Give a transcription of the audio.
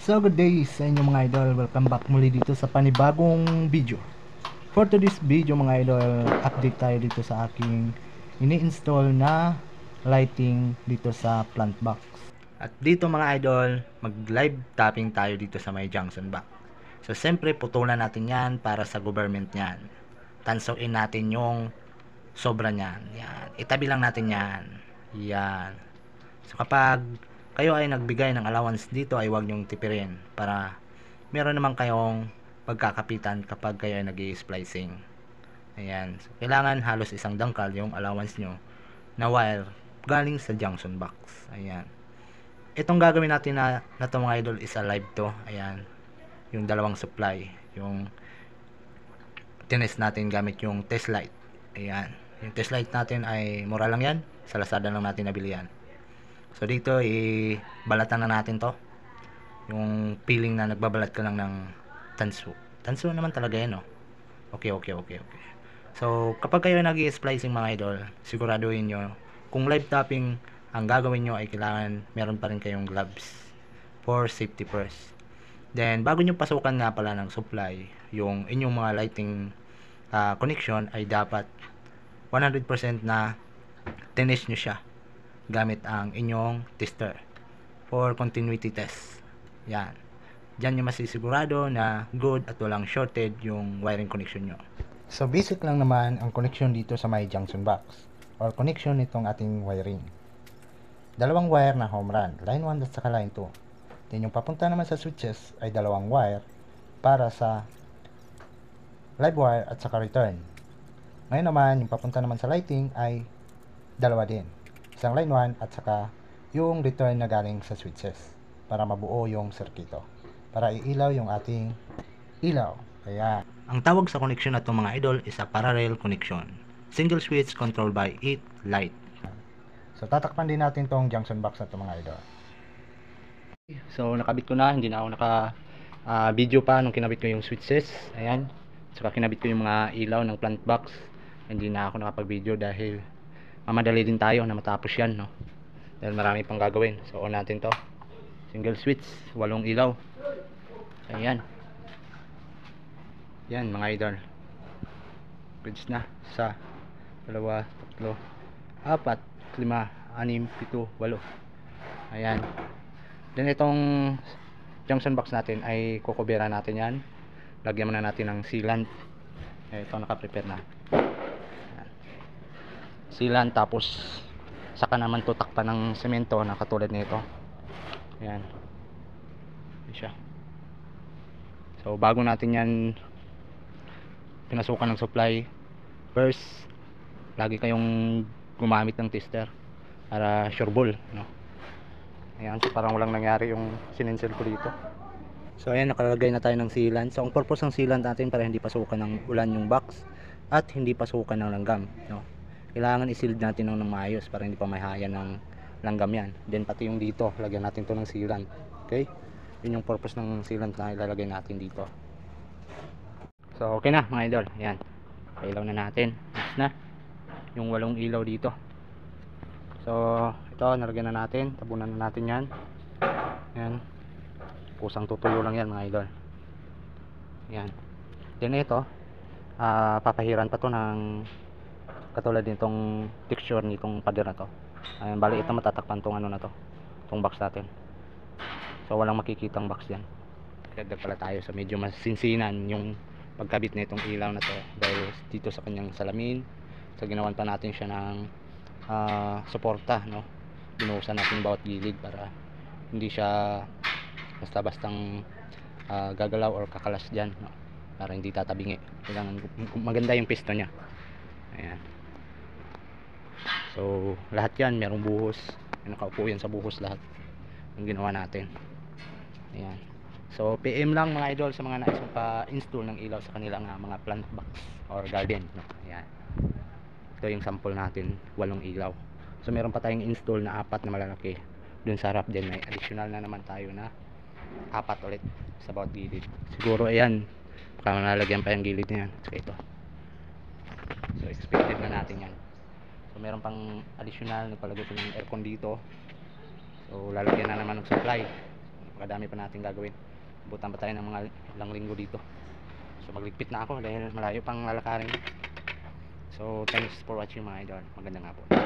So good day sa inyo mga idol, welcome back muli dito sa panibagong video. For today's video mga idol, update tayo dito sa aking ini-install na lighting dito sa plant box. At dito mga idol, mag live tapping tayo dito sa may junction box. So siyempre putulan natin yan para sa government yan. Tansuin natin yung sobra niyan. Yan. Itabi lang natin yan. Yan. So kapag kayo ay nagbigay ng allowance dito ay huwag nyong tipirin para meron naman kayong pagkakapitan kapag kayo ay nag-i-splicing. Ayan. So, kailangan halos isang dangkal yung allowance nyo na wire galing sa junction box. Ayan. Itong gagawin natin na to mga idol is a live to. Ayan. Yung dalawang supply. Yung tinest natin gamit yung test light. Ayan. Yung test light natin ay mura lang yan. Sa Lazada lang natin nabili yan. So dito balatan na natin to. Yung feeling na nagbabalat ka lang ng tanso. Tanso naman talaga yan, no? Okay. So kapag kayo nag-i-splicing mga idol, siguraduhin nyo kung live tapping ang gagawin nyo ay kailangan meron pa rin kayong gloves for safety first. Then bago nyo pasukan nga pala ng supply yung inyong mga lighting connection ay dapat 100% na tinest nyo siya gamit ang inyong tester for continuity test. Yan. Diyan nyo masisigurado na good at walang shorted yung wiring connection nyo. So basic lang naman ang connection dito sa may junction box or connection nitong ating wiring. Dalawang wire na home run, line 1 at saka line 2. Then yung papunta naman sa switches ay dalawang wire para sa live wire at saka return. Ngayon naman yung papunta naman sa lighting ay dalawa din. Isang line 1 at saka yung return na galing sa switches para mabuo yung circuito para iilaw yung ating ilaw. Kaya ang tawag sa connection na to mga idol is a parallel connection, single switch controlled by 8 light. So tatakpan din natin tong junction box na to mga idol. So nakabit ko na, hindi na ako naka video pa nung kinabit ko yung switches. Ayan, saka kinabit ko yung mga ilaw ng plant box. Hindi na ako nakapag video dahil mamadali din tayo na matapos yan, no? Dahil marami pang gagawin. So on natin to, single switch, 8 ilaw. Ayan, yan mga idol, goods na. 1, 2, 3, 4, 5, 6, 7, 8. Ayan. Then itong junction box natin ay kukubera natin yan. Lagyan muna natin ng sealant. Ito naka-prepare na sealant, tapos saka naman tutakpan ng semento na katulad nito. Ayan. Ayan siya. So bago natin yan pinasukan ng supply, first lagi kayong gumamit ng tester para sure ball, no? Ayan, so parang walang nangyari yung sinensel ko dito. So ayan, nakalagay na tayo ng sealant. So ang purpose ng sealant natin para hindi pasukan ng ulan yung box at hindi pasukan ng langgam, no? Kailangan i-sealed natin ng maayos para hindi pa mahaya ng langgam yan. Then pati yung dito, lagyan natin to ng sealant. Okay? Yun yung purpose ng sealant na ilalagay natin dito. So okay na mga idol. Ayan, pailaw na natin. Next na yung 8 ilaw dito. So ito, nalagyan na natin. Tabunan na natin yan. Ayan, kusang tutuyo lang yan mga idol. Ayan. Then ito, papahiran pa to ng katulad nitong texture nitong pader na to. Ayan, bali ito matatakpan tong ano na to, tong box natin. So walang makikitang box yan. Kaya pala tayo sa medyo masinsinan yung pagkabit nitong ilaw na to dahil dito sa kanyang salamin. So ginawan pa natin siya ng suporta, no? Binuhusan natin bawat gilid para hindi siya basta-bastang gagalaw or kakalas dyan, no? Para hindi tatabingi. Kailangan maganda yung piston nya. Ayan. So lahat yan merong buhos, nakaupo yan sa buhos lahat yung ginawa natin. Ayan. So PM lang mga idol sa mga nais pa-install ng ilaw sa kanilang mga plant box or garden, no? Ayan. Ito yung sample natin, 8 ilaw. So meron pa tayong install na 4 na malalaki dun sa harap din. May additional na naman tayo na 4 ulit sa bawat gilid. Siguro ayan, baka nalagyan pa yung gilid niyan. So ito, so expected na natin yan. So meron pang additional, nagpalagay ko ng aircon dito. So lalagyan na naman ng supply Makadami pa natin gagawin. Butan pa tayo ng mga ilang linggo dito. So magligpit na ako dahil malayo pang lalakarin. So thanks for watching mga idol. Magandang hapon.